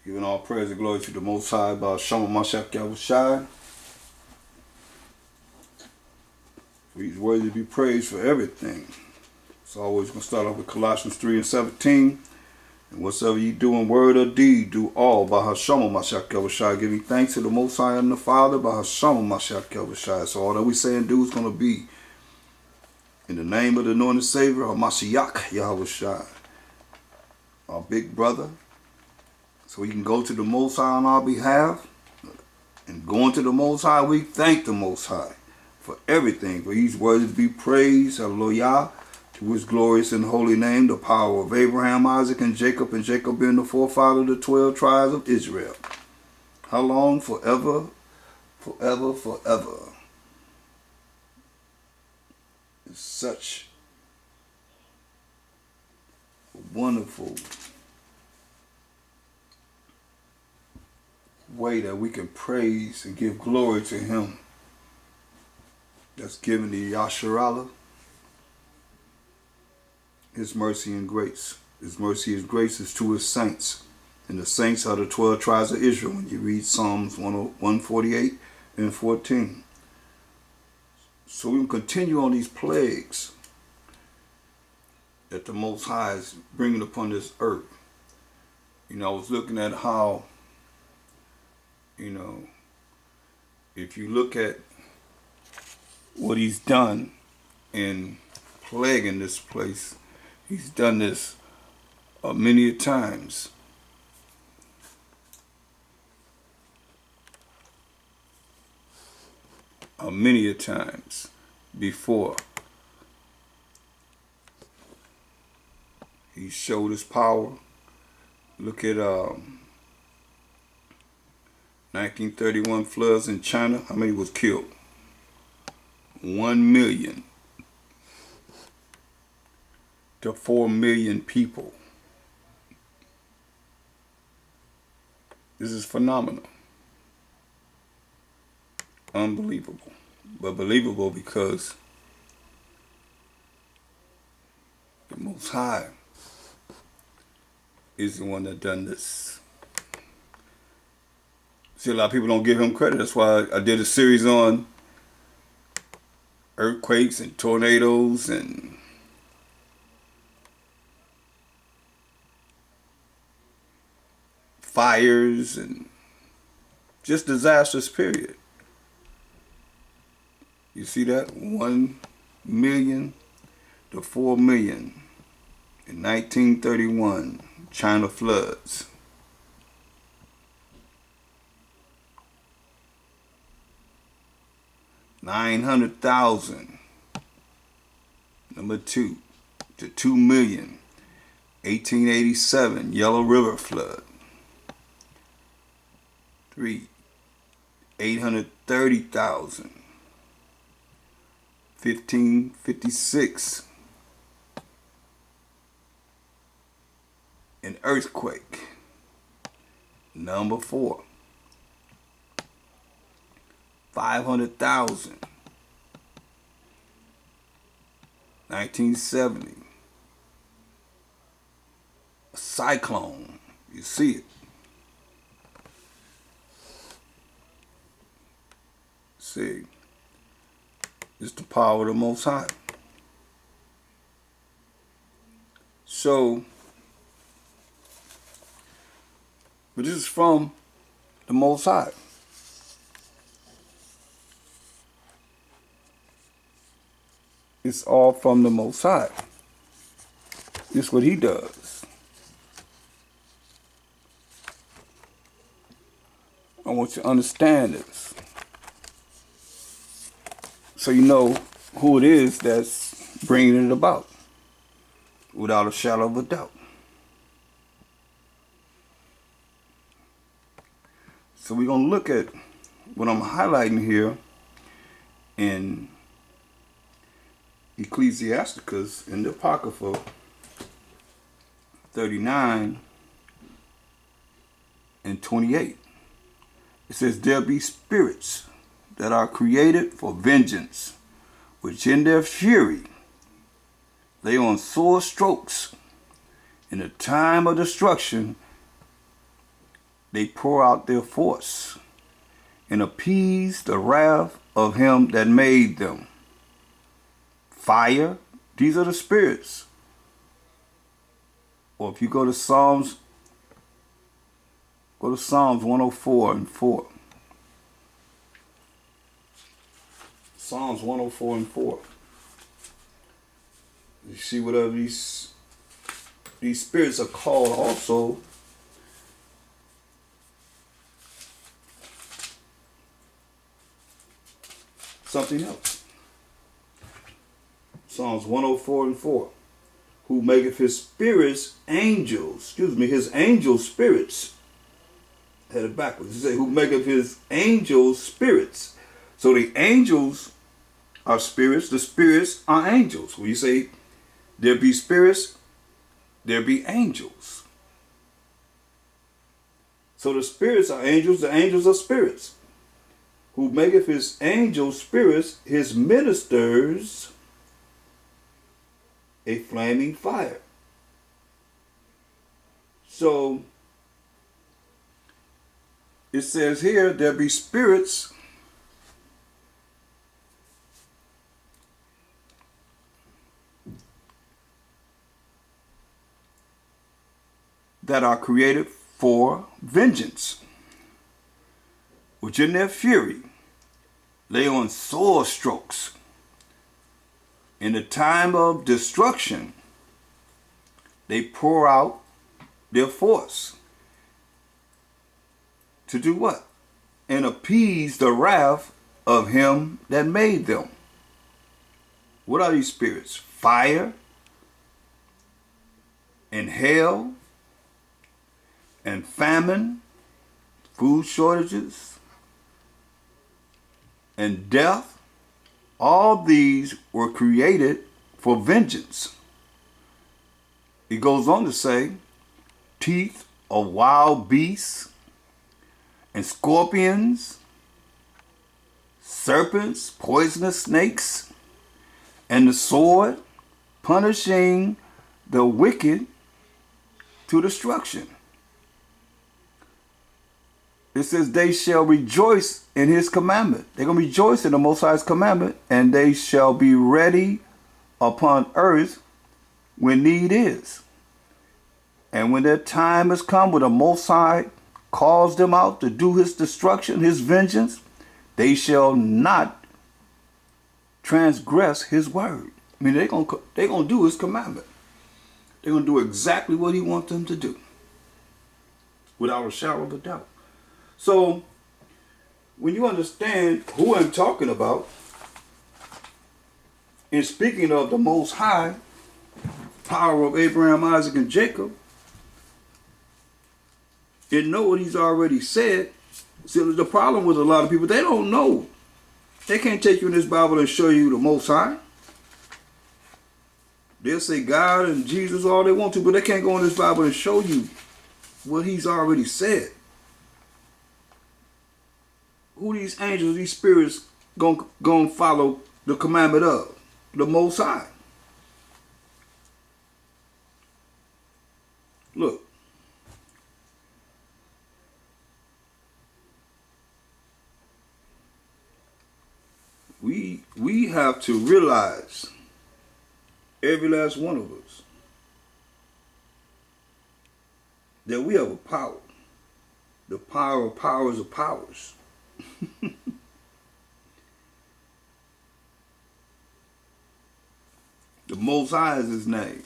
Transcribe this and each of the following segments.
Giving all praise and glory to the Most High by Shama Mashak Yahushai. For he's worthy to be praised for everything. So always going to start off with Colossians 3 and 17. And whatsoever you do in word or deed, do all by Hashama Mashak Yahushai, giving thanks to the Most High and the Father by Hashama Mashak Yahushai. So all that we say and do is going to be in the name of the anointed Savior, Mashiach Yahushai, our big brother. So we can go to the Most High on our behalf. And going to the Most High, we thank the Most High for everything. For he's worthy to be praised. Hallelujah. To his glorious and holy name, the power of Abraham, Isaac, and Jacob being the forefather of the 12 tribes of Israel. How long? Forever, forever, forever. It's such a wonderful way that we can praise and give glory to him that's given the Yasharallah his mercy and grace. His mercy and grace is to his saints. And the saints are the 12 tribes of Israel when you read Psalms 148 and 14. So we will continue on these plagues that the Most High is bringing upon this earth. I was looking at how, if you look at what he's done in plaguing this place, he's done this many times. Many times before. He showed his power. Look at 1931 floods in China. How many was killed? 1 million to 4 million people. This is phenomenal. Unbelievable. But believable because the Most High is the one that done this. See, a lot of people don't give him credit. That's why I did a series on earthquakes and tornadoes and fires and just disasters, period. You see that? 1 million to 4 million in 1931 China floods. $900,000. Number 2 to 2 million. 1887 Yellow River flood. 3. 830,000. 1556. An earthquake. Number 4. 500,000. 1970. A cyclone. You see it. See. It's the power of the Most High. So, but this is from the Most High. It's all from the Most High. This is what he does. I want you to understand this. So you know who it is that's bringing it about. Without a shadow of a doubt. So we're going to look at what I'm highlighting here in Ecclesiasticus in the Apocrypha 39 and 28. It says, there be spirits that are created for vengeance, which in their fury lay on sore strokes in the time of destruction, they pour out their force and appease the wrath of him that made them. Fire, these are the spirits. Or if you go to Psalms 104 and 4. Psalms 104 and 4. You see whatever these spirits are called also. Something else. Psalms 104 and 4. Who maketh his spirits angels, his angel spirits. Had it backwards. He said, who maketh his angels spirits. So the angels are spirits, the spirits are angels. When you say there be spirits, there be angels. So the spirits are angels, the angels are spirits. Who maketh his angel spirits, his ministers, a flaming fire. So it says here, there be spirits that are created for vengeance, which in their fury lay on sore strokes. In the time of destruction, they pour out their force. To do what? And appease the wrath of him that made them. What are these spirits? Fire and hell and famine, food shortages and death. All these were created for vengeance. It goes on to say, teeth of wild beasts and scorpions, serpents, poisonous snakes, and the sword, punishing the wicked to destruction. It says they shall rejoice in his commandment. They're going to rejoice in the Most High's commandment, and they shall be ready upon earth when need is. And when their time has come, when the Most High calls them out to do his destruction, his vengeance, they shall not transgress his word. I mean, they're going to do his commandment. They're going to do exactly what he wants them to do, without a shadow of a doubt. So, when you understand who I'm talking about, in speaking of the Most High, power of Abraham, Isaac, and Jacob, and know what he's already said. See, the problem with a lot of people, they don't know. They can't take you in this Bible and show you the Most High. They'll say God and Jesus all they want to, but they can't go in this Bible and show you what he's already said. Who these angels, these spirits gonna follow the commandment of? The Most High. Look. We have to realize, every last one of us, that we have a power. The power of powers of powers. The Most High is his name.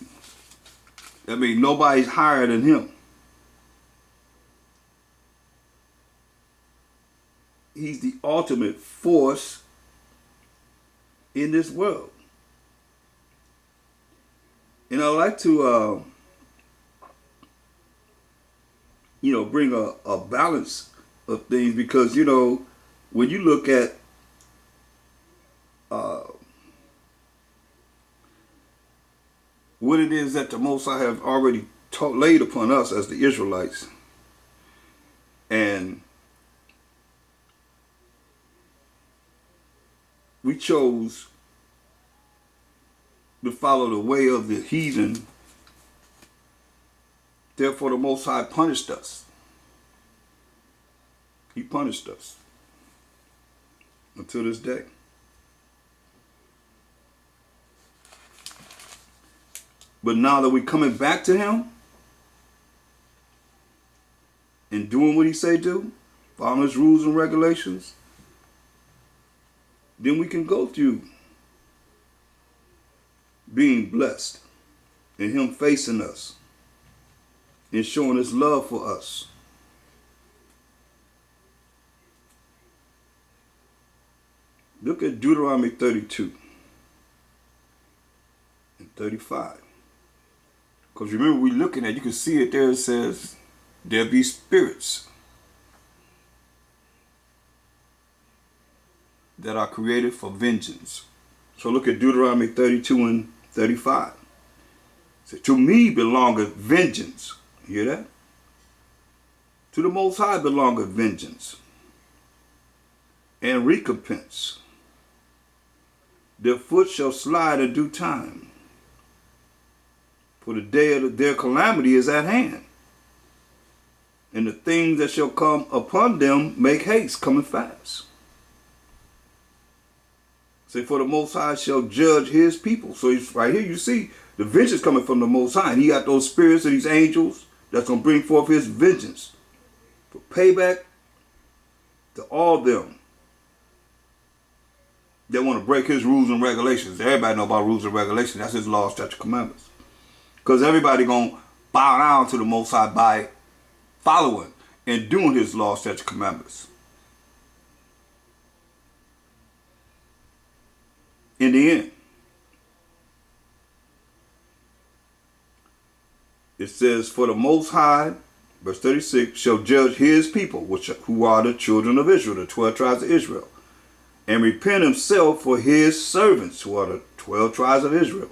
That means nobody's higher than him. He's the ultimate force in this world. And I like to, bring a balance of things, because, when you look at what it is that the Most High have already laid upon us as the Israelites, and we chose to follow the way of the heathen, therefore the Most High punished us. He punished us until this day. But now that we're coming back to him and doing what he say do, following his rules and regulations, then we can go through being blessed and him facing us and showing his love for us. Look at Deuteronomy 32 and 35. Because remember, we're looking at, you can see it there, it says, there be spirits that are created for vengeance. So look at Deuteronomy 32 and 35. It says, to me belongeth vengeance. You hear that? To the Most High belongeth vengeance and recompense. Their foot shall slide in due time, for the day of their calamity is at hand, and the things that shall come upon them make haste, coming fast. Say, for the Most High shall judge his people. So he's right here, you see the vengeance coming from the Most High, and he got those spirits of these angels that's going to bring forth his vengeance for payback to all them that want to break his rules and regulations. Everybody know about rules and regulations. That's his law, statute, commandments. Because everybody going to bow down to the Most High by following and doing his law, statute, commandments. In the end, it says, for the Most High, verse 36, shall judge his people, who are the children of Israel, the 12 tribes of Israel, and repent himself for his servants, who are the 12 tribes of Israel,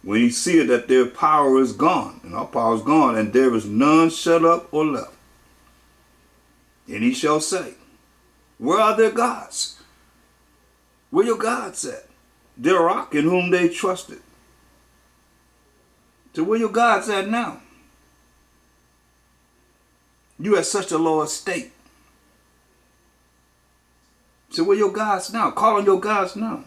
when he seeth that their power is gone, and our power is gone, and there is none shut up or left. And he shall say, where are their gods? Where your gods at? Their rock in whom they trusted. So where your gods at now? You at such a low estate. So where your gods now? Call on your gods now.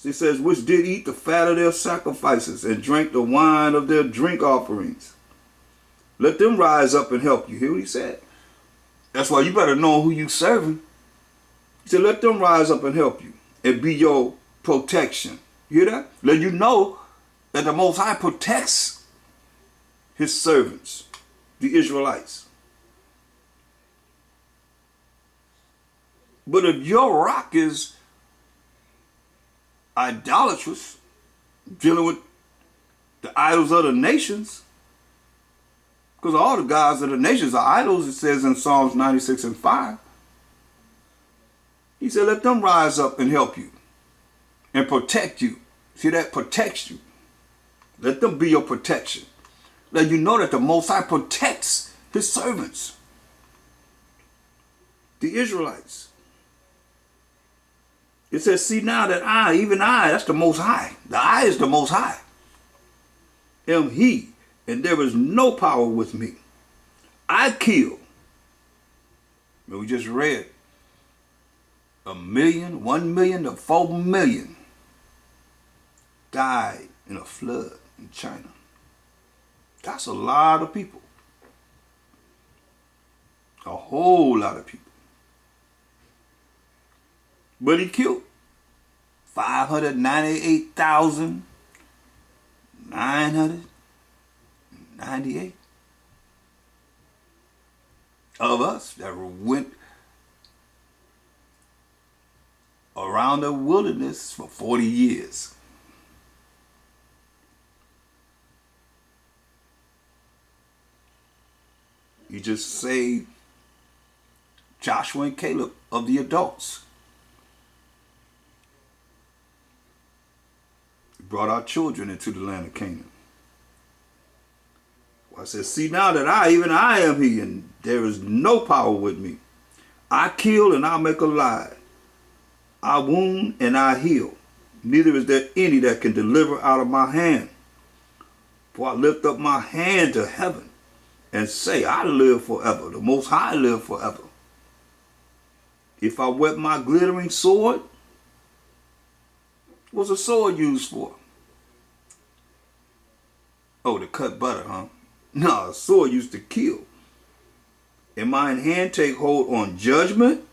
He says, which did eat the fat of their sacrifices and drank the wine of their drink offerings. Let them rise up and help you. Hear what he said? That's why you better know who you serving. He said, let them rise up and help you and be your protection. You hear that? Let you know that the Most High protects his servants, the Israelites. But if your rock is idolatrous, dealing with the idols of the nations, because all the gods of the nations are idols, it says in Psalms 96 and 5. He said, let them rise up and help you and protect you. See, that protects you. Let them be your protection. Let you know that the Most High protects his servants, the Israelites. It says, see now that I, even I, that's the Most High. The I is the Most High. Am he, and there is no power with me. I kill. We just read 1 million, 1 million to 4 million died in a flood in China. That's a lot of people. A whole lot of people. But he killed 598,998 of us that went around the wilderness for 40 years. He just saved Joshua and Caleb of the adults. He brought our children into the land of Canaan. Well, I said, see now that I, even I am he, and there is no power with me. I kill and I make alive. I wound and I heal. Neither is there any that can deliver out of my hand. For I lift up my hand to heaven and say, I live forever. The Most High live forever. If I whet my glittering sword, what's a sword used for? Oh, to cut butter, huh? No, a sword used to kill. And mine hand take hold on judgment.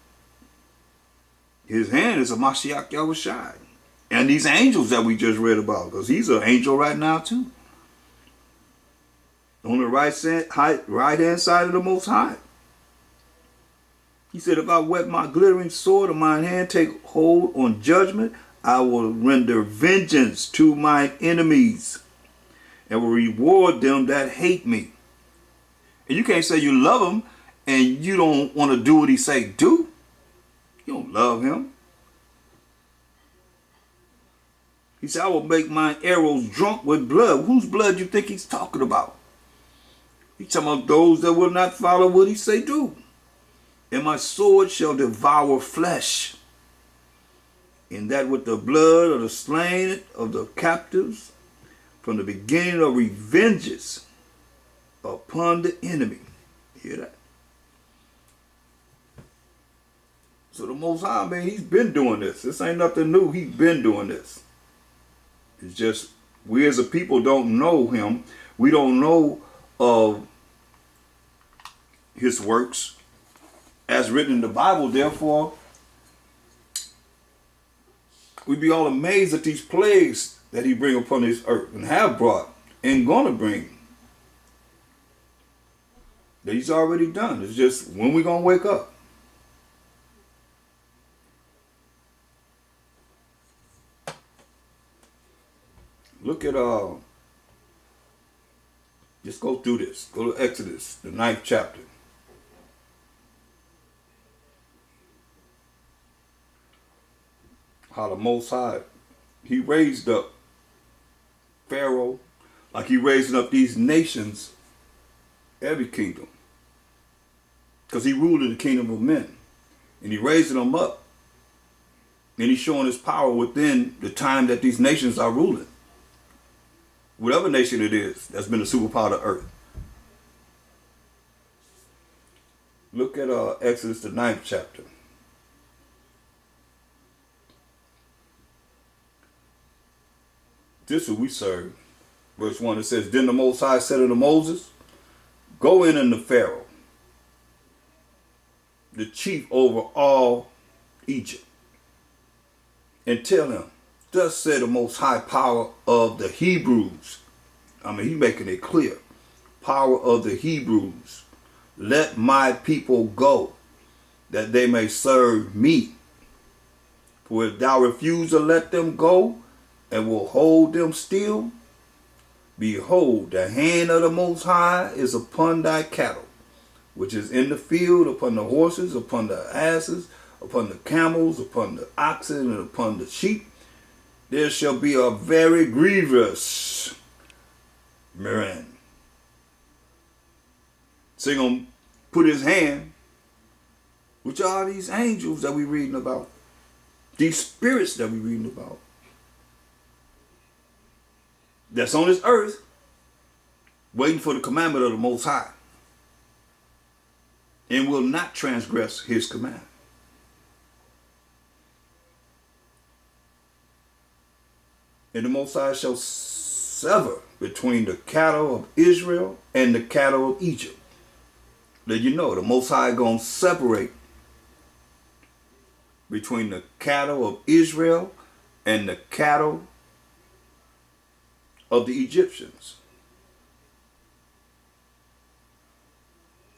His hand is a Mashiach Yahushai. And these angels that we just read about, because he's an angel right now too. On the right hand side of the Most High. He said, if I whet my glittering sword and mine hand take hold on judgment, I will render vengeance to my enemies and will reward them that hate me. And you can't say you love him and you don't want to do what he say do. You don't love him. He said, I will make my arrows drunk with blood. Whose blood you think he's talking about? He's talking about those that will not follow what he say do. And my sword shall devour flesh. And that with the blood of the slain of the captives, from the beginning of revenges upon the enemy. Hear that? So the Most High, man, he's been doing this. This ain't nothing new. He's been doing this. It's just we as a people don't know him. We don't know of his works as written in the Bible. Therefore, we'd be all amazed at these plagues that he bring upon this earth and have brought and gonna bring. That he's already done. It's just when we gonna wake up. Look at just go through this. Go to Exodus, the 9th chapter. How the Most High, he raised up Pharaoh, like he raising up these nations, every kingdom. Because he ruled in the kingdom of men. And he raising them up. And he's showing his power within the time that these nations are ruling. Whatever nation it is that's been a superpower of earth. Look at Exodus, the 9th chapter. This is who we serve. Verse 1, it says, Then the Most High said unto Moses, Go in unto Pharaoh, the chief over all Egypt, and tell him, Thus said the Most High power of the Hebrews. I mean, he making it clear. Power of the Hebrews. Let my people go, that they may serve me. For if thou refuse to let them go, and will hold them still, behold, the hand of the Most High is upon thy cattle, which is in the field, upon the horses, upon the asses, upon the camels, upon the oxen, and upon the sheep. There shall be a very grievous murrain. So he's going to put his hand, which are these angels that we're reading about, these spirits that we're reading about, that's on this earth, waiting for the commandment of the Most High, and will not transgress his command. And the Most High shall sever between the cattle of Israel and the cattle of Egypt. Let you know, the Most High going to separate between the cattle of Israel and the cattle of the Egyptians.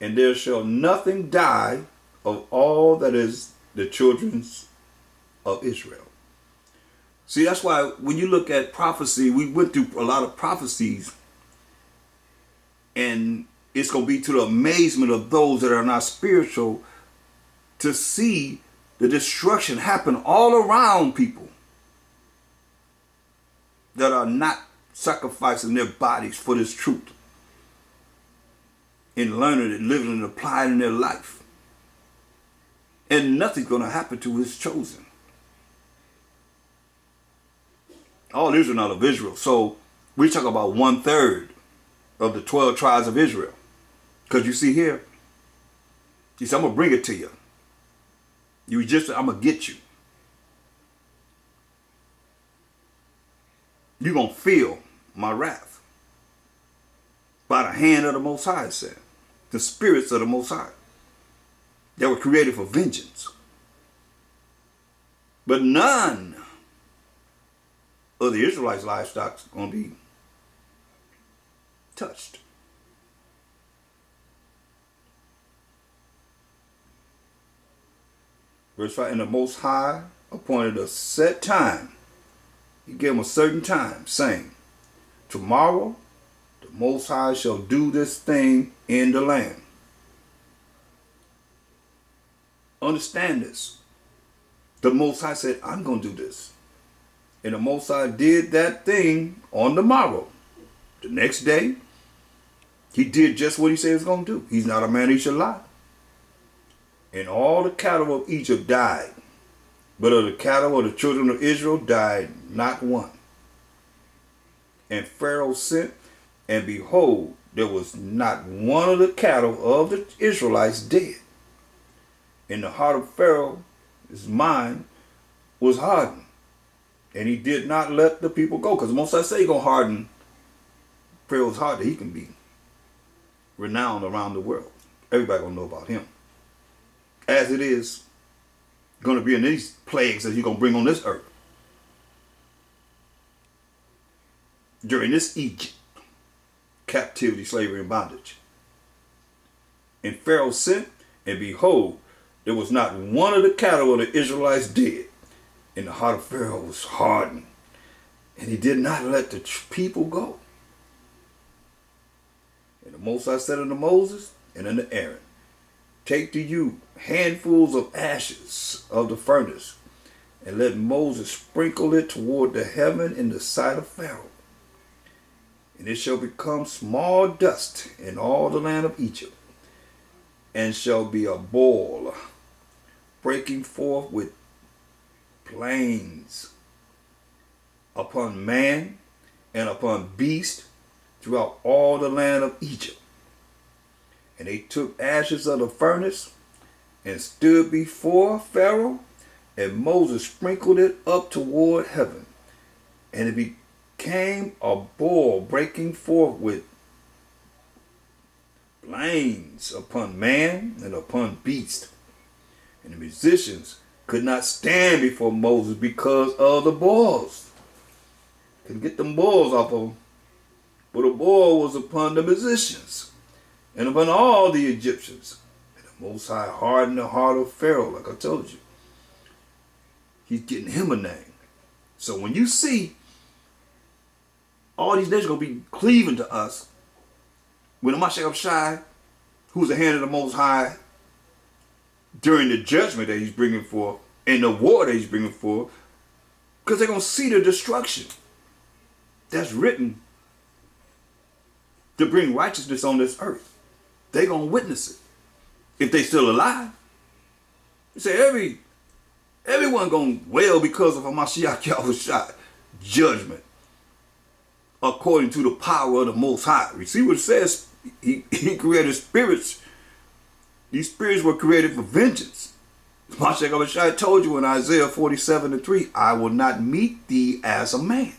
And there shall nothing die of all that is the children of Israel. See, that's why when you look at prophecy, we went through a lot of prophecies, and it's going to be to the amazement of those that are not spiritual to see the destruction happen all around people that are not sacrificing their bodies for this truth and learning it, living and applying in their life. And nothing's going to happen to his chosen. All Israel not of Israel. So we talk about 1/3 of the 12 tribes of Israel. Because you see here, he said, I'm going to bring it to you. You Egyptian, I'm going to get you. You're going to feel my wrath. By the hand of the Most High, it said. The spirits of the Most High. That were created for vengeance. But none of the Israelites' livestock is going to be touched. Verse 5, and the Most High appointed a set time. He gave them a certain time, saying, tomorrow the Most High shall do this thing in the land. Understand this. The Most High said, I'm going to do this. And the Most High did that thing on the morrow. The next day, he did just what he said he was going to do. He's not a man he should lie. And all the cattle of Egypt died. But of the cattle of the children of Israel died not one. And Pharaoh sent, and behold, there was not one of the cattle of the Israelites dead. And the heart of Pharaoh, his mind, was hardened. And he did not let the people go. Because most I say he's going to harden Pharaoh's heart that he can be renowned around the world. Everybody going to know about him. As it is going to be in these plagues that he's going to bring on this earth. During this Egypt captivity, slavery, and bondage. And Pharaoh sent, and behold, there was not one of the cattle of the Israelites dead. And the heart of Pharaoh was hardened. And he did not let the people go. And the Most High said unto Moses and unto Aaron, take to you handfuls of ashes of the furnace, and let Moses sprinkle it toward the heaven in the sight of Pharaoh. And it shall become small dust in all the land of Egypt, and shall be a boil, breaking forth with plains upon man and upon beast throughout all the land of Egypt. And they took ashes of the furnace and stood before Pharaoh, and Moses sprinkled it up toward heaven, and it became a boil breaking forth with plains upon man and upon beast. And the musicians could not stand before Moses because of the boils. Couldn't get them boils off of them. But the boil was upon the musicians and upon all the Egyptians. And the Most High hardened the heart of Pharaoh, like I told you. He's getting him a name. So when you see all these nations going to be cleaving to us, when the Mashiach Shai, who's the hand of the Most High, during the judgment that he's bringing forth, and the war that he's bringing forth, because they're going to see the destruction that's written to bring righteousness on this earth. They're going to witness it. If they still alive. You say everyone going to wail because of a Mashiach Yahushua judgment, according to the power of the Most High. You see what it says? He created spirits. These spirits were created for vengeance. Mashiach Yahushua told you in Isaiah 47:3, I will not meet thee as a man.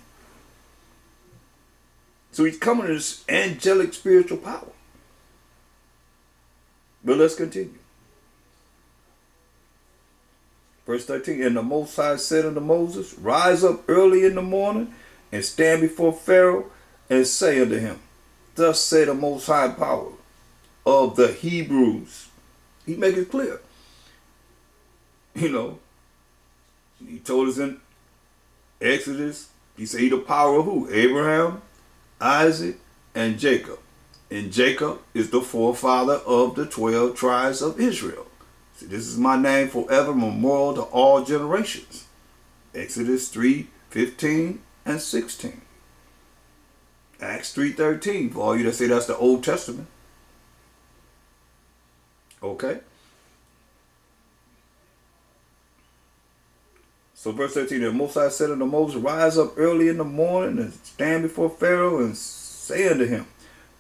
So he's coming in this angelic spiritual power. But let's continue. Verse 13, and the Most High said unto Moses, rise up early in the morning and stand before Pharaoh and say unto him, thus say the Most High power of the Hebrews. He make it clear. You know, he told us in Exodus, he said he the power of who? Abraham, Isaac, and Jacob. And Jacob is the forefather of the 12 tribes of Israel. See, this is my name forever, memorial to all generations. Exodus 3:15 and 16. Acts 3:13, for all you that say that's the Old Testament. Okay. So verse 13, the Most High said unto Moses, rise up early in the morning and stand before Pharaoh and say unto him,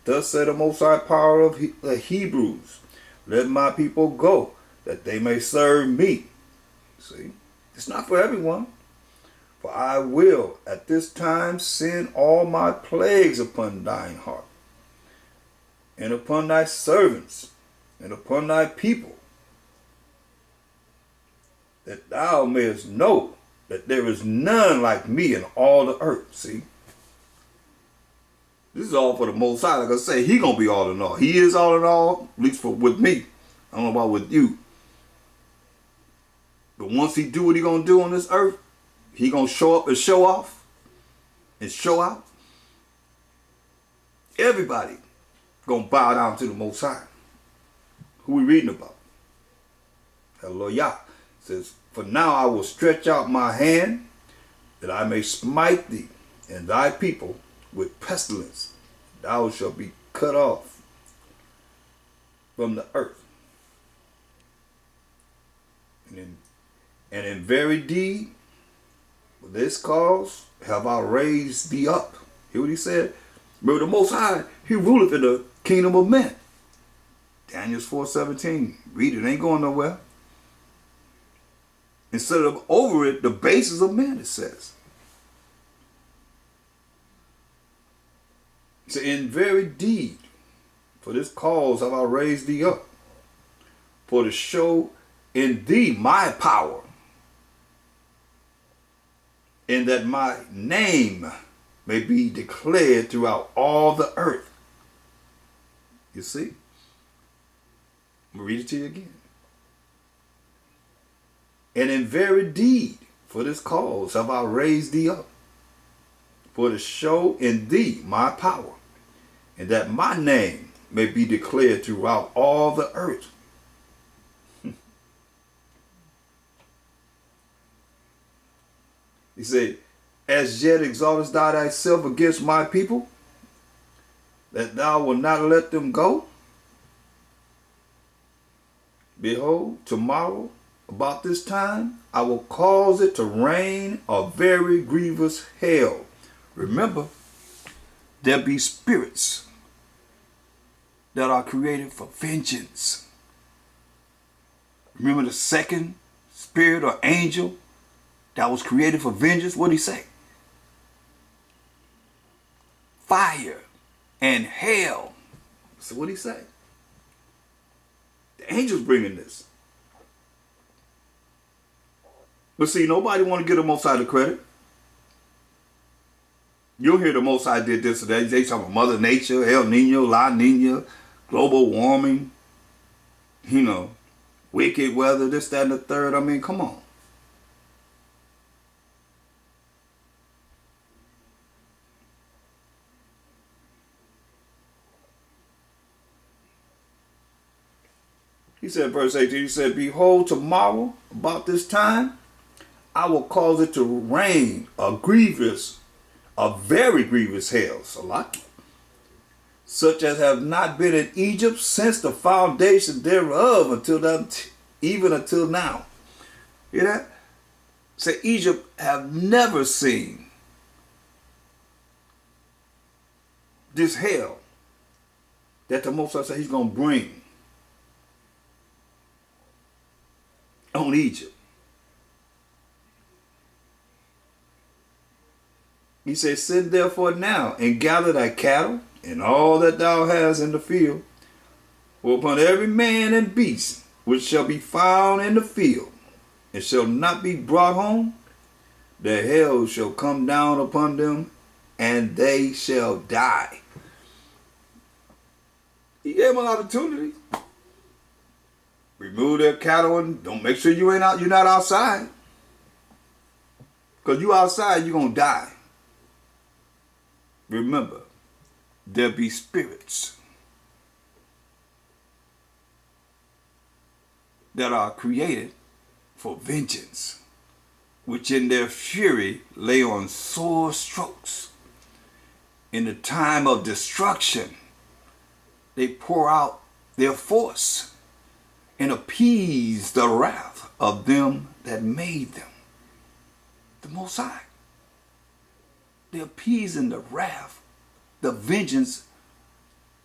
thus said the Most High power of the Hebrews, let my people go, that they may serve me. See, it's not for everyone. For I will at this time send all my plagues upon thine heart, and upon thy servants, and upon thy people, that thou mayest know that there is none like me in all the earth. See? This is all for the Most High. Like I say, he going to be all in all. He is all in all, at least with me. I don't know about with you. But once he do what he going to do on this earth, he going to show up and show off and show out. Everybody going to bow down to the Most High. Who we reading about? Hallelujah. It says, for now I will stretch out my hand that I may smite thee and thy people with pestilence. Thou shalt be cut off from the earth. And in very deed, for this cause have I raised thee up. Hear what he said? Remember the Most High, he ruleth in the kingdom of men. Daniel 4:17. Read it, ain't going nowhere. Instead of over it, the basis of men, it says. So in very deed, for this cause have I raised thee up, for to show in thee my power, and that my name may be declared throughout all the earth. You see? I'm going to read it to you again. And in very deed, for this cause have I raised thee up, for to show in thee my power, and that my name may be declared throughout all the earth. He said, as yet exaltest thou thyself against my people, that thou wilt not let them go? Behold, tomorrow, about this time, I will cause it to rain a very grievous hail. Remember, there be spirits that are created for vengeance. Remember the second spirit or angel that was created for vengeance? What did he say? Fire and hail. So what did he say? The angel's bringing this. But see, nobody want to give the Most High the credit. You'll hear the Most High did this today. They talk about Mother Nature, El Nino, La Nina, global warming, wicked weather, this, that, and the third. I mean, come on. He said, verse 18, he said, behold, tomorrow, about this time, I will cause it to rain a very grievous hail, Salaki, such as have not been in Egypt since the foundation thereof even until now. Hear that? Say, Egypt have never seen this hail that the Most High said he's going to bring on Egypt. He said, send therefore now and gather thy cattle and all that thou hast in the field, for upon every man and beast which shall be found in the field and shall not be brought home, the hail shall come down upon them and they shall die. He gave them an opportunity. Remove their cattle and don't make sure you're not outside. Because you outside, you're going to die. Remember, there be spirits that are created for vengeance, which in their fury lay on sore strokes. In the time of destruction, they pour out their force and appease the wrath of them that made them. The Most High. They're appeasing the wrath, the vengeance,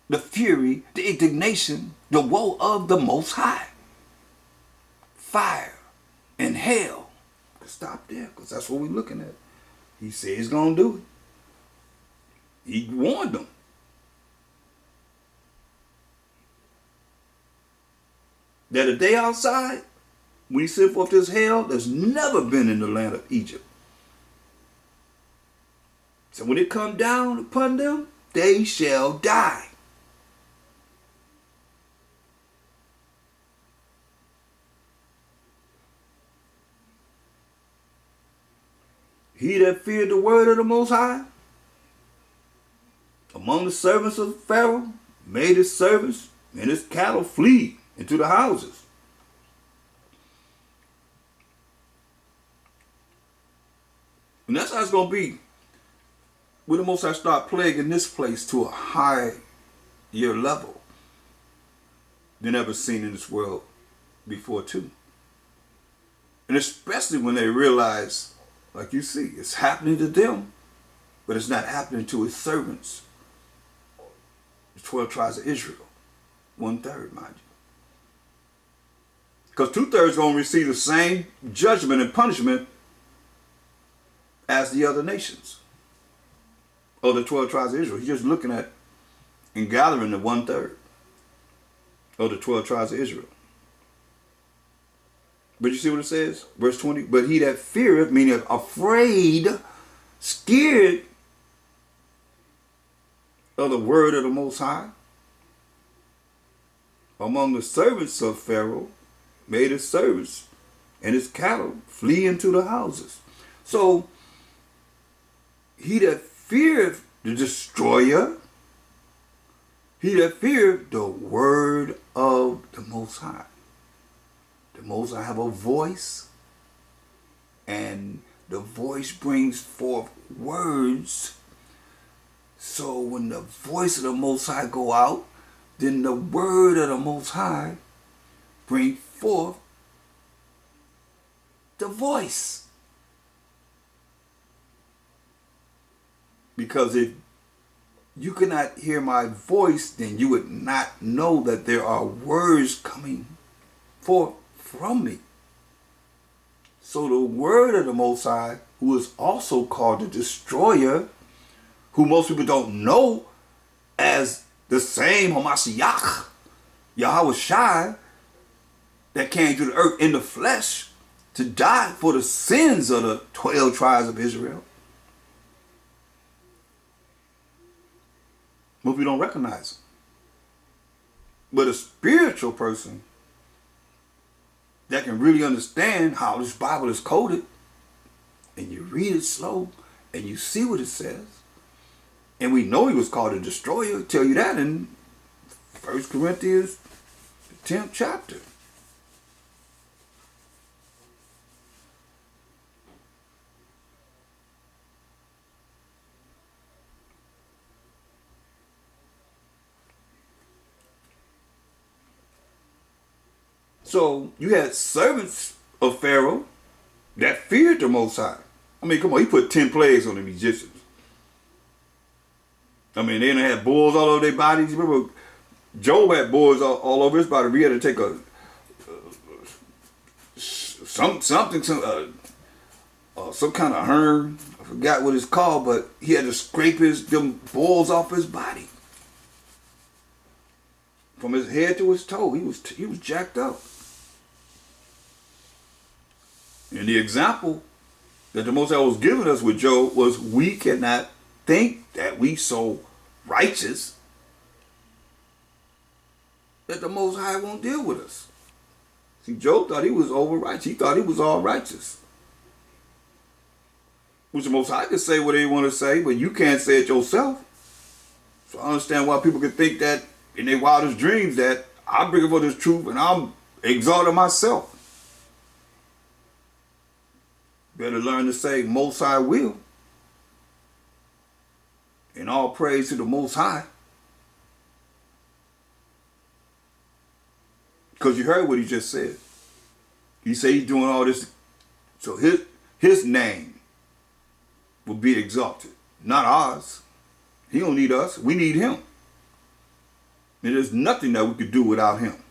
the fury, the indignation, the woe of the Most High. Fire and hell. Stop there, because that's what we're looking at. He said he's going to do it. He warned them. That a day outside, when he sent forth this hell, there's never been in the land of Egypt. So when it come down upon them, they shall die. He that feared the word of the Most High, among the servants of Pharaoh, made his servants and his cattle flee into the houses. And that's how it's going to be when the Most High start plaguing this place to a higher level than ever seen in this world before too. And especially when they realize, like you see, it's happening to them, but it's not happening to his servants. The 12 tribes of Israel. 1/3, mind you. Because 2/3 going to receive the same judgment and punishment as the other nations. Of the 12 tribes of Israel. He's just looking at and gathering the 1/3 of the 12 tribes of Israel. But you see what it says? Verse 20. But he that feareth, meaning afraid, scared of the word of the Most High, among the servants of Pharaoh, made his servants and his cattle flee into the houses. So, he that feareth the destroyer, he that feareth the word of the Most High. The Most High have a voice, and the voice brings forth words. So when the voice of the Most High go out, then the word of the Most High bring forth the voice. Because if you cannot hear my voice, then you would not know that there are words coming forth from me. So the word of the Most High, who is also called the destroyer, who most people don't know as the same Hamashiach, Yahweh Shai, that came to the earth in the flesh to die for the sins of the 12 tribes of Israel. Most people don't recognize him. But a spiritual person that can really understand how this Bible is coded, and you read it slow, and you see what it says, and we know he was called a destroyer. I'll tell you that in 1 Corinthians, the 10th chapter. So you had servants of Pharaoh that feared the Most High. I mean, come on, he put 10 plagues on the Egyptians. I mean, they didn't have boils all over their bodies. Remember, Job had boils all over his body. We had to take some kind of herm. I forgot what it's called, but he had to scrape them boils off his body. From his head to his toe, he was jacked up. And the example that the Most High was giving us with Job was, we cannot think that we so righteous that the Most High won't deal with us. See, Job thought he was over righteous. He thought he was all righteous. Which the Most High can say what they want to say, but you can't say it yourself. So I understand why people can think that in their wildest dreams that I'm bringing for this truth and I'm exalting myself. Better learn to say, Most High will. And all praise to the Most High. Because you heard what he just said. He said he's doing all this so his name will be exalted. Not ours. He don't need us. We need him. And there's nothing that we could do without him.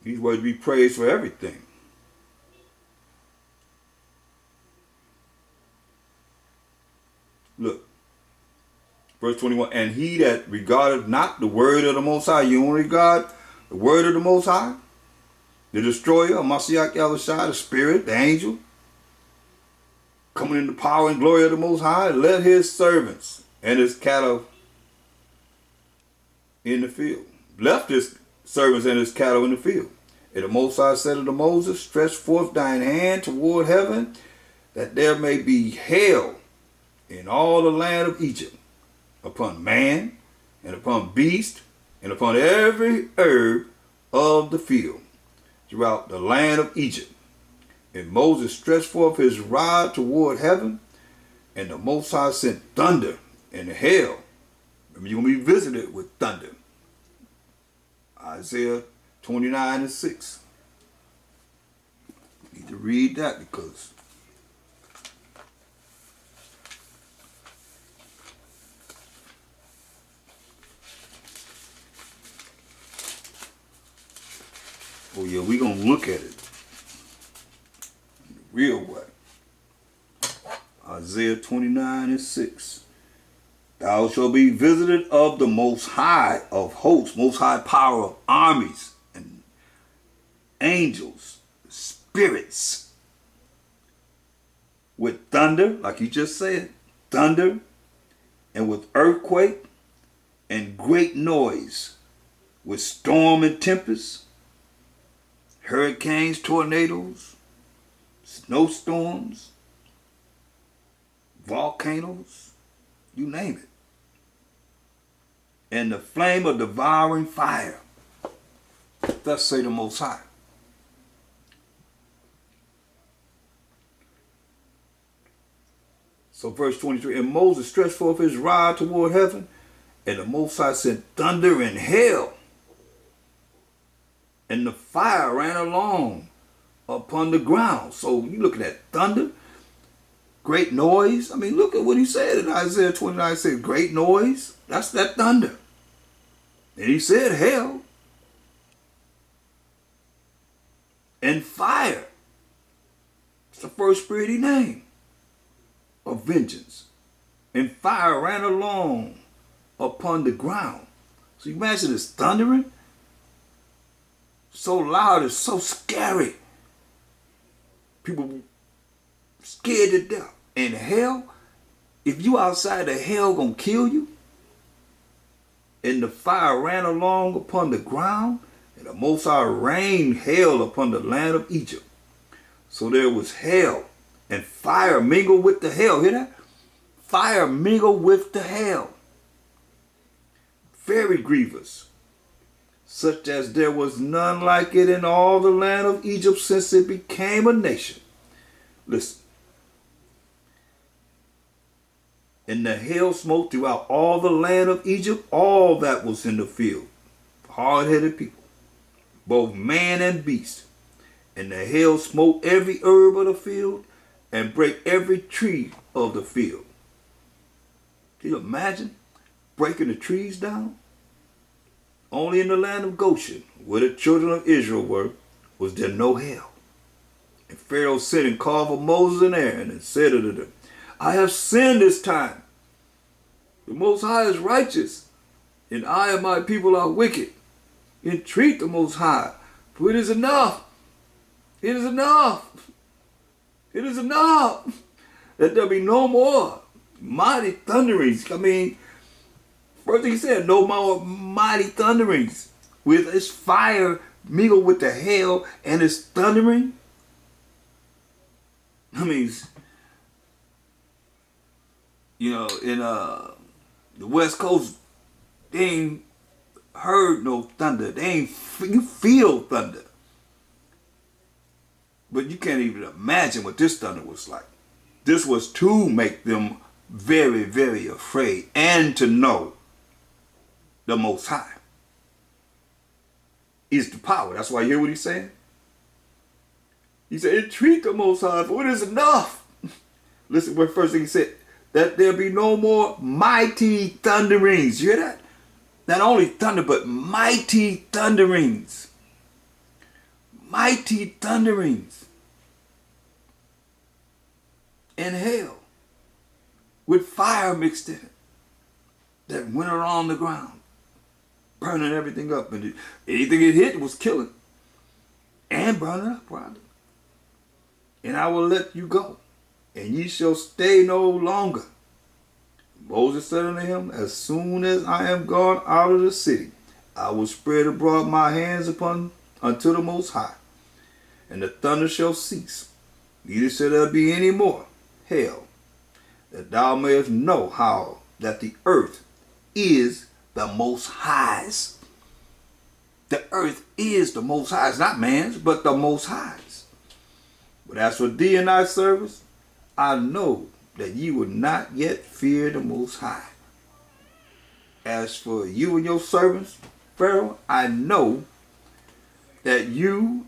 He's worthy to be praised for everything. Look, verse 21, and he that regardeth not the word of the Most High, you don't regard the word of the Most High, the destroyer, Mashiach Yahushua, the spirit, the angel, coming in the power and glory of the Most High, let his servants and his cattle in the field. Left his servants and his cattle in the field. And the Most High said unto Moses, stretch forth thine hand toward heaven, that there may be hail in all the land of Egypt, upon man, and upon beast, and upon every herb of the field, throughout the land of Egypt. And Moses stretched forth his rod toward heaven, and the Most High sent thunder and hail. Remember, you're going to be visited with thunder. Isaiah 29:6. You need to read that because oh yeah, we're going to look at it in the real way. Isaiah 29:6. Thou shalt be visited of the Most High of hosts, Most High power of armies and angels, spirits, with thunder, like you just said, thunder, and with earthquake and great noise, with storm and tempest, hurricanes, tornadoes, snowstorms, volcanoes, you name it. And the flame of devouring fire. Thus say the Most High. So verse 23, and Moses stretched forth his rod toward heaven, and the Most High sent thunder and hail, and the fire ran along upon the ground. So you looking at thunder, great noise. I mean, look at what he said in Isaiah 29, said great noise. That's that thunder. And he said hail and fire. It's the first spirit he named of vengeance. And fire ran along upon the ground. So you imagine this thundering, so loud, it's so scary. People scared to death. And hell, if you outside the hell gonna kill you. And the fire ran along upon the ground, and the Most High rained hail upon the land of Egypt. So there was hail and fire mingled with the hail. Hear that? Fire mingled with the hail. Very grievous, such as there was none like it in all the land of Egypt since it became a nation. Listen. And the hail smote throughout all the land of Egypt, all that was in the field, hard-headed people, both man and beast. And the hail smote every herb of the field, and break every tree of the field. Can you imagine breaking the trees down? Only in the land of Goshen, where the children of Israel were, was there no hail. And Pharaoh sent and called for Moses and Aaron, and said unto them, I have sinned this time. The Most High is righteous, and I and my people are wicked. Entreat the Most High, for it is enough. It is enough. It is enough. That there be no more mighty thunderings. I mean, first thing he said, no more mighty thunderings. With his fire mingled with the hail and his thundering. I mean, you know, in the West Coast, they ain't heard no thunder. They ain't you feel thunder. But you can't even imagine what this thunder was like. This was to make them very, very afraid and to know the Most High is the power. That's why you hear what he's saying? He said, entreat the Most High, for it is enough. Listen, what first thing he said, that there be no more mighty thunderings. You hear that? Not only thunder, but mighty thunderings. mighty thunderings and hail with fire mixed in it that went around the ground, burning everything up. And anything it hit was killing and burning up around it. And I will let you go, and ye shall stay no longer. Moses said unto him, as soon as I am gone out of the city, I will spread abroad my hands unto the Most High, and the thunder shall cease, neither shall there be any more hail, that thou mayest know how that the earth is the Most High's. The earth is the Most High's, not man's, but the Most High's. But as for thee and thy service, I know that ye will not yet fear the Most High. As for you and your servants, Pharaoh, I know that you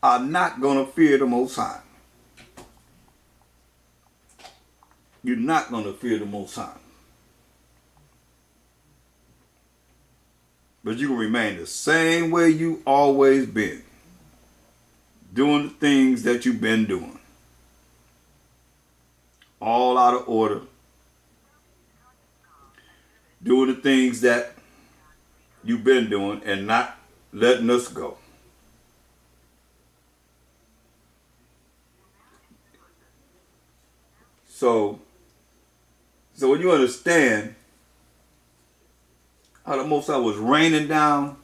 are not going to fear the Most High. You're not going to fear the Most High. But you can remain the same way you always been. Doing the things that you've been doing. All out of order. Doing the things that you've been doing and not letting us go. So when you understand how the Most High was raining down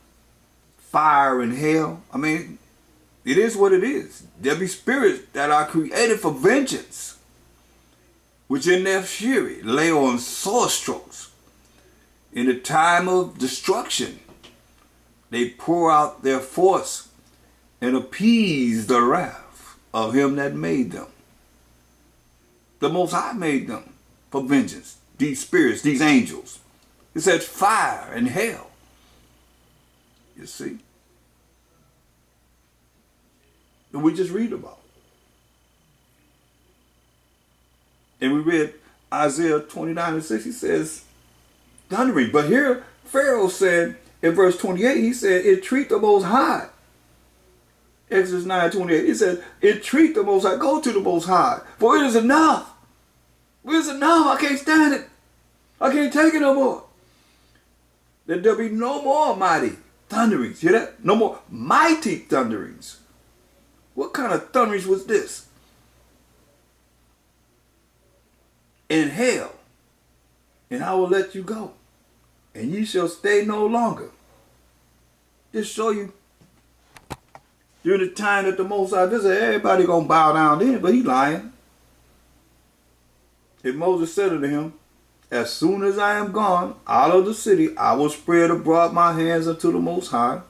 fire and hail, I mean, it is what it is. There be spirits that are created for vengeance, which in their fury lay on sore strokes. In the time of destruction, they pour out their force and appease the wrath of him that made them. The Most High made them for vengeance. These spirits, these angels. It said fire and hail. You see? And we just read about it. And we read Isaiah 29:6. He says, thundering. But here, Pharaoh said, in verse 28, he said, entreat the Most High. Exodus 9:28. He said, entreat the Most High. Go to the Most High. For it is enough. It is enough. I can't stand it. I can't take it no more. That there'll be no more mighty thunderings. Hear that? No more mighty thunderings. What kind of thunderings was this? And hail. And I will let you go. And ye shall stay no longer. Just show you. During the time that the Most High visited, everybody gonna bow down to him, but he lying. And Moses said unto him, as soon as I am gone out of the city, I will spread abroad my hands unto the Most High,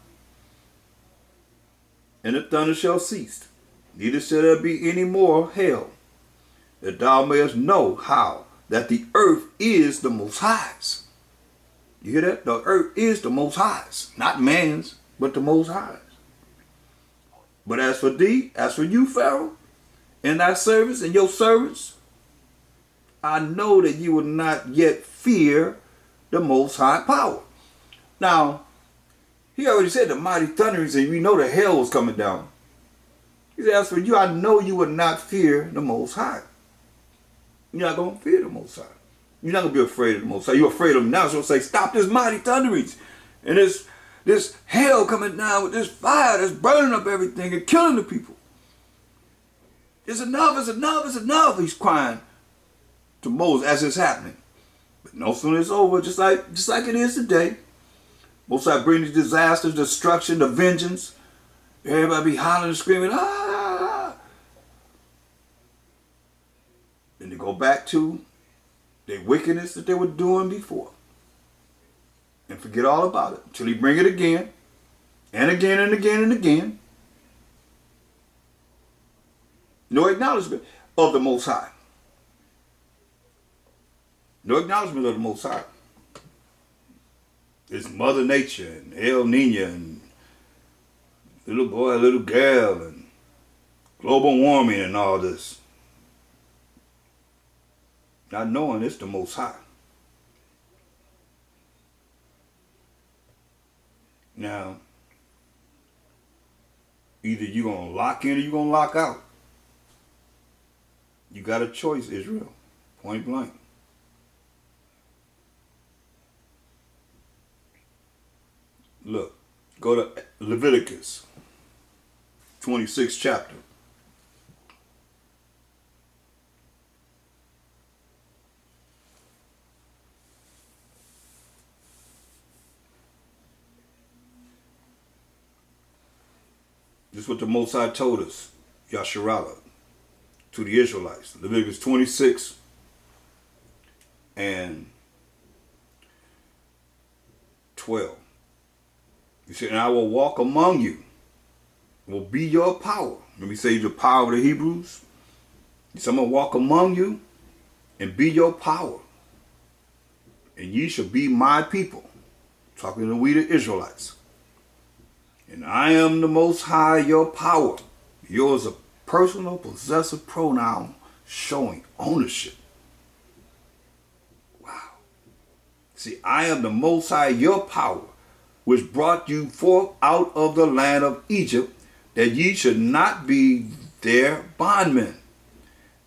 and the thunder shall cease, neither shall there be any more hail, that thou mayest know how that the earth is the Most High's. You hear that? The earth is the Most High's, not man's, but the Most High's. But as for thee, as for you, Pharaoh, and thy servants and your servants, I know that you will not yet fear the Most High power. Now, he already said the mighty thunderings, and we know the hail was coming down. He said, as for you, I know you will not fear the Most High. You're not going to fear the Most High. You're not going to be afraid of the Most High. You're afraid of him now, so say, stop this mighty thunderings. And this hail coming down with this fire that's burning up everything and killing the people. It's enough, it's enough, it's enough, he's crying to Moses as it's happening. But no sooner it's over, just like it is today. Most High bring the disasters, destruction, the vengeance. Everybody be hollering and screaming, ah! Then they go back to their wickedness that they were doing before. And forget all about it until he bring it again and again and again and again. No acknowledgement of the Most High. No acknowledgement of the Most High. It's Mother Nature and El Nino and little boy, little girl and global warming and all this. Not knowing it's the Most High. Now, Either you're going to lock in or you're going to lock out. You got a choice, Israel. Point blank. Look, go to Leviticus 26th chapter. This is what the Most High told us, Yasharallah, to the Israelites. Leviticus 26 and 12. He said, and I will walk among you, will be your power. Let me say the power of the Hebrews. He said, I'm going to walk among you and be your power. And ye shall be my people. Talking to we the Israelites. And I am the Most High, your power. Yours a personal possessive pronoun showing ownership. Wow. See, I am the Most High, your power, which brought you forth out of the land of Egypt, that ye should not be their bondmen.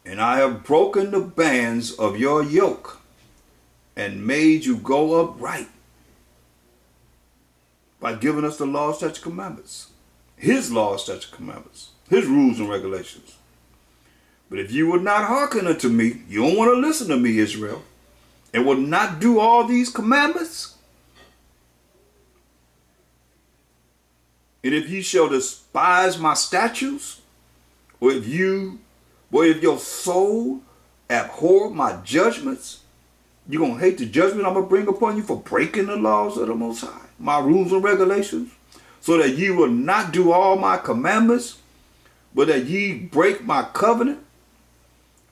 And I have broken the bands of your yoke, and made you go upright, by giving us the law, statutes, commandments. His law, statutes, commandments. His rules and regulations. But if you would not hearken unto me, you don't want to listen to me, Israel, and will not do all these commandments, and if ye shall despise my statutes, or if your soul abhor my judgments, you're going to hate the judgment I'm going to bring upon you for breaking the laws of the Most High, my rules and regulations, so that ye will not do all my commandments, but that ye break my covenant.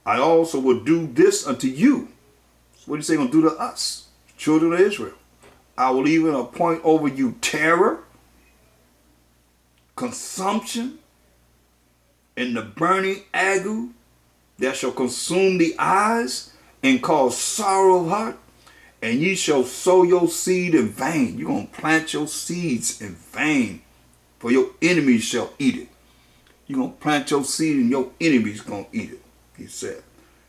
I also will do this unto you. So what do you say going to do to us, children of Israel? I will even appoint over you terror, consumption, and the burning ague that shall consume the eyes and cause sorrow of heart, and ye shall sow your seed in vain. You're going to plant your seeds in vain, for your enemies shall eat it. You're going to plant your seed and your enemies going to eat it, he said.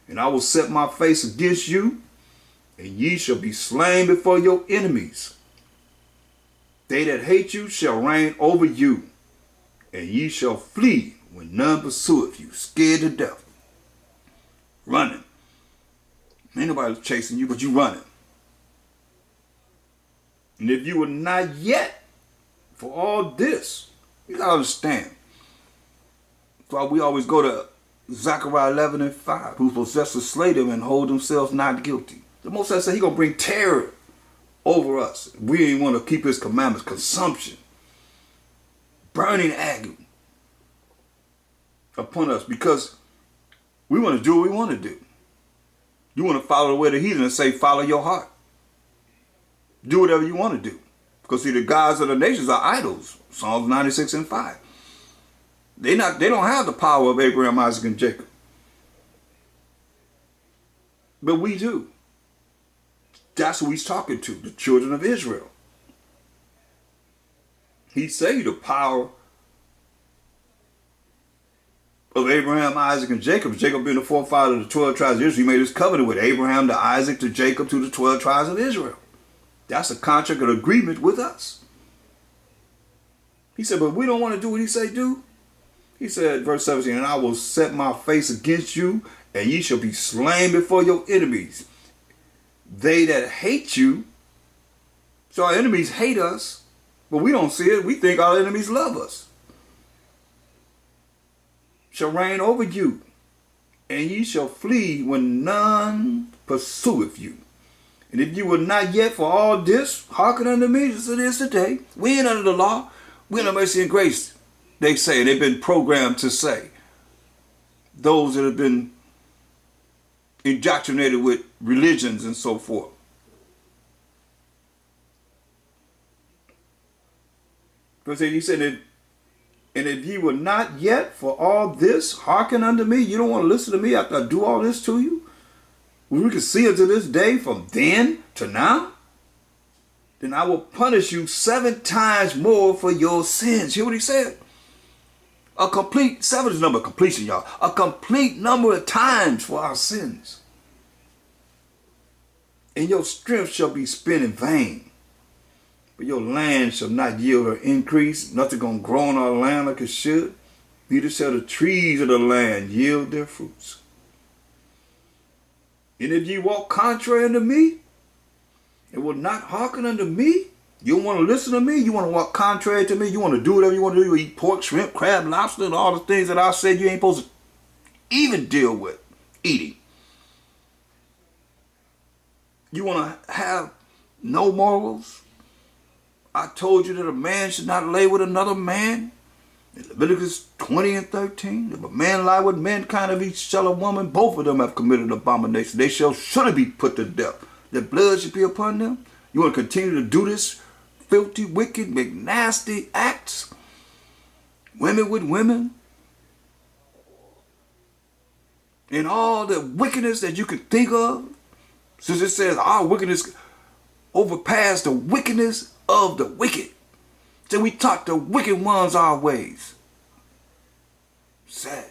And I will set my face against you, and ye shall be slain before your enemies. They that hate you shall reign over you, and ye shall flee when none pursueth you, scared to death, running. Ain't nobody chasing you, but you running. And if you were not yet for all this, you gotta understand. That's why we always go to Zechariah 11 and 5, who possess to slay them and hold themselves not guilty. The Most High said he gonna bring terror over us. We ain't want to keep his commandments. Consumption, burning ague upon us, because we want to do what we want to do. You want to follow the way of the heathen and say, follow your heart. Do whatever you want to do. Because see, the gods of the nations are idols. Psalms 96 and 5. They don't have the power of Abraham, Isaac, and Jacob. But we do. That's who he's talking to, the children of Israel. He say the power of Abraham, Isaac, and Jacob. Jacob being the forefather of the 12 tribes of Israel. He made his covenant with Abraham, to Isaac, to Jacob, to the 12 tribes of Israel. That's a contract, an agreement with us. He said, but we don't want to do what he say do. He said, verse 17, and I will set my face against you, and ye shall be slain before your enemies. They that hate you, so our enemies hate us, but we don't see it. We think our enemies love us. Shall reign over you, and ye shall flee when none pursueth you. And if you were not yet for all this, hearken unto me, as it is today. We ain't under the law. We under mercy and grace, they say. They've been programmed to say. Those that have been indoctrinated with religions and so forth. Verse 8, he said, and if ye were not yet for all this, hearken unto me. You don't want to listen to me after I do all this to you? We can see unto this day from then to now. Then I will punish you 7 times more for your sins. Hear what he said? A complete, 7 is the number of completion, y'all. A complete number of times for our sins. And your strength shall be spent in vain. But your land shall not yield or increase. Nothing gonna grow on our land like it should. Neither shall the trees of the land yield their fruits. And if ye walk contrary unto me, and will not hearken unto me, you don't want to listen to me, you want to walk contrary to me, you want to do whatever you want to do, you eat pork, shrimp, crab, lobster, and all the things that I said you ain't supposed to even deal with eating. You want to have no morals? I told you that a man should not lay with another man. In Leviticus 20 and 13, if a man lie with mankind of each shall a woman, both of them have committed abomination. They shall surely be put to death. Their blood should be upon them. You want to continue to do this filthy, wicked, nasty acts? Women with women? And all the wickedness that you could think of? Since it says our wickedness overpass the wickedness of the wicked. So we taught the wicked ones our ways. Sad.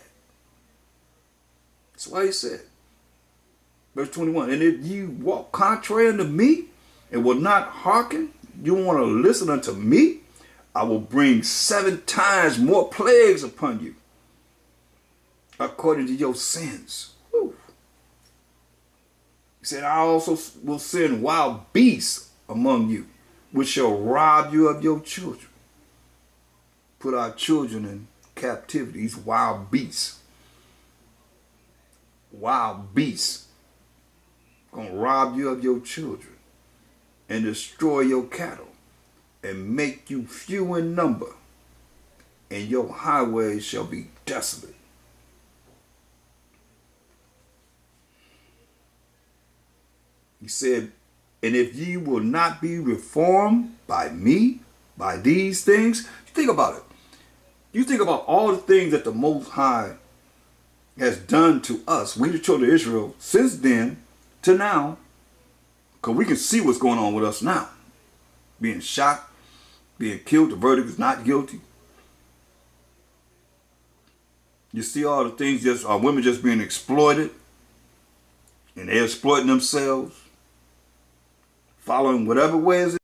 That's why he said, verse 21, and if you walk contrary unto me and will not hearken, you want to listen unto me, I will bring 7 times more plagues upon you, according to your sins. Whew. He said, I also will send wild beasts among you, which shall rob you of your children. Put our children in captivity. These wild beasts. Wild beasts. Gonna rob you of your children and destroy your cattle and make you few in number, and your highways shall be desolate. He said, and if ye will not be reformed by me, by these things, think about it. You think about all the things that the Most High has done to us, we the children of Israel, since then to now, because we can see what's going on with us now. Being shot, being killed, the verdict is not guilty. You see all the things, our women just being exploited, and they're exploiting themselves, following whatever ways